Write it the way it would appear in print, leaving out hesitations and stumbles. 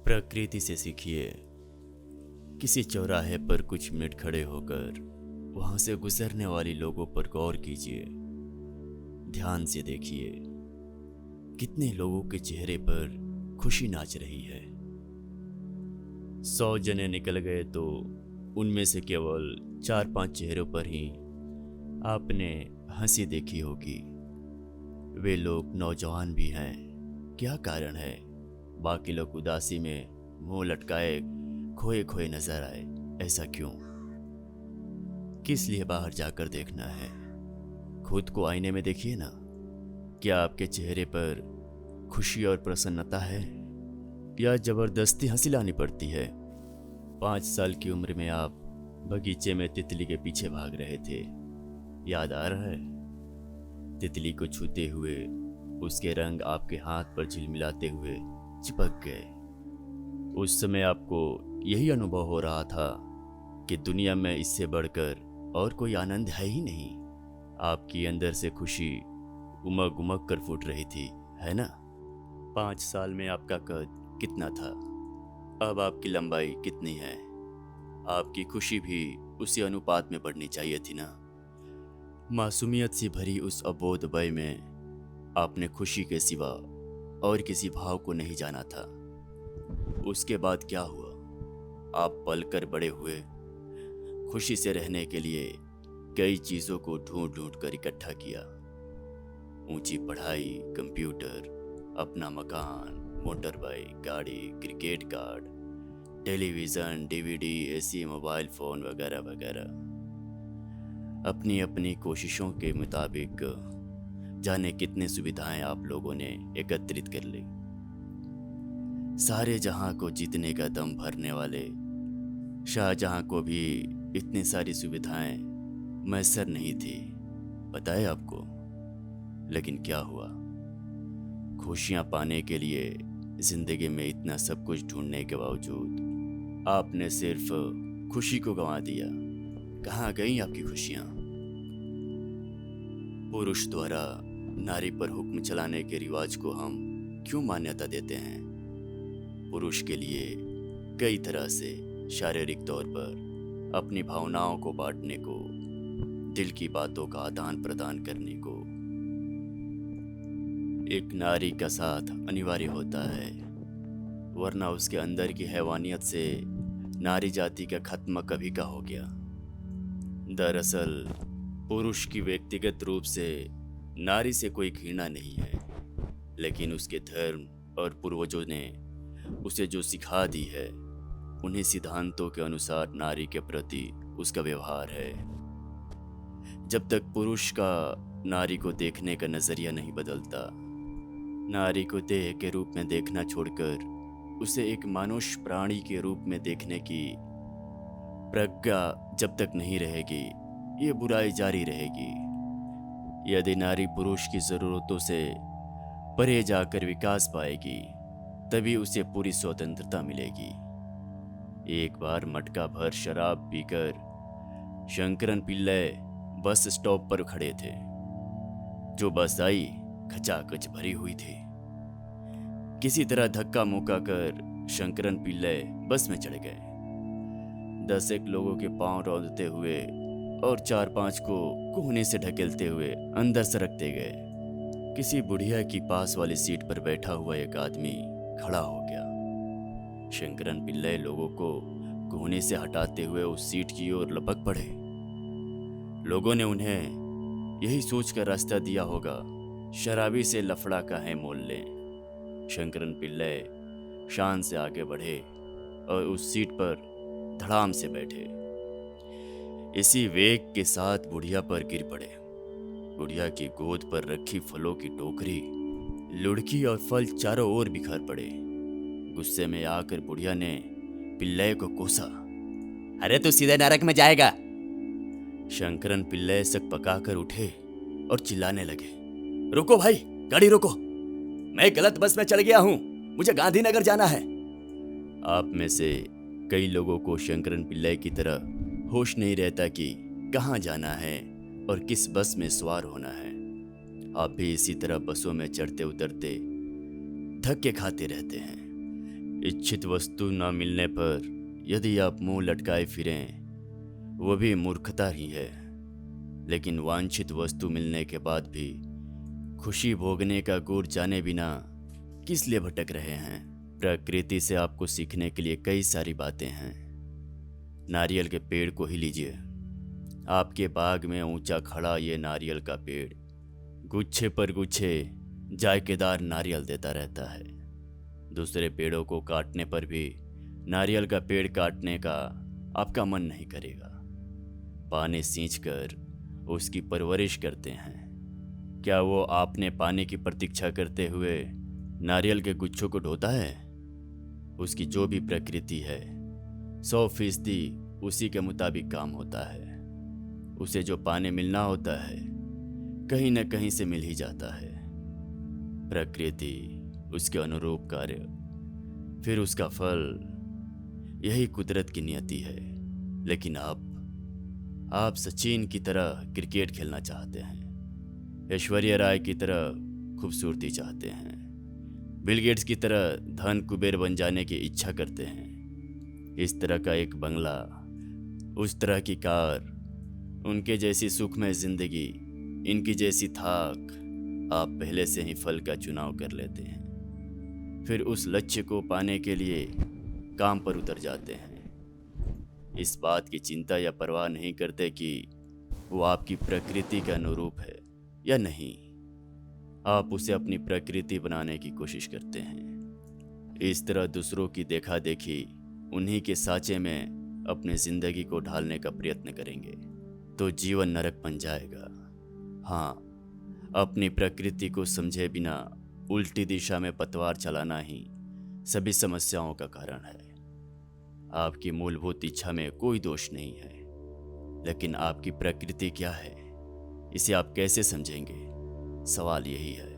प्रकृति से सीखिए। किसी चौराहे पर कुछ मिनट खड़े होकर वहां से गुजरने वाली लोगों पर गौर कीजिए। ध्यान से देखिए कितने लोगों के चेहरे पर खुशी नाच रही है। 100 जने निकल गए तो उनमें से केवल 4-5 चेहरों पर ही आपने हंसी देखी होगी। वे लोग नौजवान भी हैं। क्या कारण है बाकी लोग उदासी में मुंह लटकाए खोए खोए नजर आए? ऐसा क्यों? किस लिए बाहर जाकर देखना है? खुद को आईने में देखिए ना। क्या आपके चेहरे पर खुशी और प्रसन्नता है या जबरदस्ती हंसी लानी पड़ती है? 5 साल की उम्र में आप बगीचे में तितली के पीछे भाग रहे थे, याद आ रहा है? तितली को छूते हुए उसके रंग आपके हाथ पर झिलमिलाते हुए चिपक गए। उस समय आपको यही अनुभव हो रहा था कि दुनिया में इससे बढ़कर और कोई आनंद है ही नहीं। आपकी अंदर से खुशी उमग उमग कर फूट रही थी, है ना? 5 साल में आपका कद कितना था? अब आपकी लंबाई कितनी है? आपकी खुशी भी उसी अनुपात में बढ़नी चाहिए थी ना। मासूमियत से भरी उस अबोध वय में आपने खुशी के सिवा और किसी भाव को नहीं जाना था। उसके बाद क्या हुआ? आप पलकर बड़े हुए। खुशी से रहने के लिए कई चीज़ों को ढूंढ ढूंढ कर इकट्ठा किया। ऊंची पढ़ाई, कंप्यूटर, अपना मकान, मोटर बाइक, गाड़ी, cricket card, television, DVD, AC, mobile phone वगैरह वगैरह। अपनी अपनी कोशिशों के मुताबिक जाने कितने सुविधाएं आप लोगों ने एकत्रित कर ली। सारे जहां को जीतने का दम भरने वाले शाहजहां को भी इतनी सारी सुविधाएं मैसर नहीं थी, पता है आपको? लेकिन क्या हुआ? खुशियां पाने के लिए जिंदगी में इतना सब कुछ ढूंढने के बावजूद आपने सिर्फ खुशी को गंवा दिया। कहाँ गई आपकी खुशियां? पुरुष द्वारा नारी पर हुक्म चलाने के रिवाज को हम क्यों मान्यता देते हैं? पुरुष के लिए कई तरह से शारीरिक तौर पर अपनी भावनाओं को बांटने को, दिल की बातों का आदान प्रदान करने को एक नारी का साथ अनिवार्य होता है, वरना उसके अंदर की हैवानियत से नारी जाति का खत्म कभी का हो गया। दरअसल पुरुष की व्यक्तिगत रूप से नारी से कोई घृणा नहीं है, लेकिन उसके धर्म और पूर्वजों ने उसे जो सिखा दी है, उन्हीं सिद्धांतों के अनुसार नारी के प्रति उसका व्यवहार है। जब तक पुरुष का नारी को देखने का नजरिया नहीं बदलता, नारी को देह के रूप में देखना छोड़कर उसे एक मानुष प्राणी के रूप में देखने की प्रज्ञा जब तक नहीं रहेगी, ये बुराई जारी रहेगी। यदि नारी पुरुष की ज़रूरतों से परे जाकर विकास पाएगी, तभी उसे पूरी स्वतंत्रता मिलेगी। एक बार मटका भर शराब पीकर शंकरन पिल्लई बस स्टॉप पर खड़े थे। जो बस आई खचाखच भरी हुई थी। किसी तरह धक्का मुक्का कर शंकरन पिल्लई बस में चढ़ गए। 10 एक लोगों के पांव रौंदते हुए और 4-5 को कोहने से ढकेलते हुए अंदर सरकते गए। किसी बुढ़िया की पास वाली सीट पर बैठा हुआ एक आदमी खड़ा हो गया। शंकरन पिल्लई लोगों को कोहने से हटाते हुए उस सीट की ओर लपक पड़े। लोगों ने उन्हें यही सोचकर रास्ता दिया होगा, शराबी से लफड़ा का है मोल लें। शंकरन पिल्लई शान से आगे बढ़े और उस सीट पर धड़ाम से बैठे। इसी वेग के साथ बुढ़िया पर गिर पड़े। बुढ़िया की गोद पर रखी फलों की टोकरी, लुढ़की और फल चारों ओर बिखर पड़े। गुस्से में आकर बुढ़िया ने पिल्लई को कोसा, अरे तू सीधे नरक में जाएगा। शंकरन पिल्लई सक पकाकर उठे और चिल्लाने लगे, रुको भाई, गाड़ी रोको, मैं गलत बस में चढ़ गया हूं, मुझे गांधीनगर जाना है। आप में से कई लोगों को शंकरन पिल्लई की तरह होश नहीं रहता कि कहाँ जाना है और किस बस में सवार होना है। आप भी इसी तरह बसों में चढ़ते उतरते धक्के खाते रहते हैं। इच्छित वस्तु न मिलने पर यदि आप मुंह लटकाए फिरें, वो भी मूर्खता ही है। लेकिन वांछित वस्तु मिलने के बाद भी खुशी भोगने का गुर जाने बिना किस लिए भटक रहे हैं? प्रकृति से आपको सीखने के लिए कई सारी बातें हैं। नारियल के पेड़ को ही लीजिए। आपके बाग में ऊंचा खड़ा ये नारियल का पेड़ गुच्छे पर गुच्छे जायकेदार नारियल देता रहता है। दूसरे पेड़ों को काटने पर भी नारियल का पेड़ काटने का आपका मन नहीं करेगा। पानी सींचकर उसकी परवरिश करते हैं। क्या वो आपने पानी की प्रतीक्षा करते हुए नारियल के गुच्छों को ढोता है? उसकी जो भी प्रकृति है 100% उसी के मुताबिक काम होता है। उसे जो पानी मिलना होता है कहीं न कहीं से मिल ही जाता है। प्रकृति, उसके अनुरूप कार्य, फिर उसका फल, यही कुदरत की नियति है। लेकिन आप सचिन की तरह क्रिकेट खेलना चाहते हैं, ऐश्वर्या राय की तरह खूबसूरती चाहते हैं, बिल गेट्स की तरह धन कुबेर बन जाने की इच्छा करते हैं। इस तरह का एक बंगला, उस तरह की कार, उनके जैसी सुखमय जिंदगी, इनकी जैसी थाक, आप पहले से ही फल का चुनाव कर लेते हैं। फिर उस लक्ष्य को पाने के लिए काम पर उतर जाते हैं। इस बात की चिंता या परवाह नहीं करते कि वो आपकी प्रकृति के अनुरूप है या नहीं। आप उसे अपनी प्रकृति बनाने की कोशिश करते हैं। इस तरह दूसरों की देखा देखी उन्हीं के साँचे में अपनी जिंदगी को ढालने का प्रयत्न करेंगे तो जीवन नरक बन जाएगा। हाँ, अपनी प्रकृति को समझे बिना उल्टी दिशा में पतवार चलाना ही सभी समस्याओं का कारण है। आपकी मूलभूत इच्छा में कोई दोष नहीं है, लेकिन आपकी प्रकृति क्या है, इसे आप कैसे समझेंगे? सवाल यही है।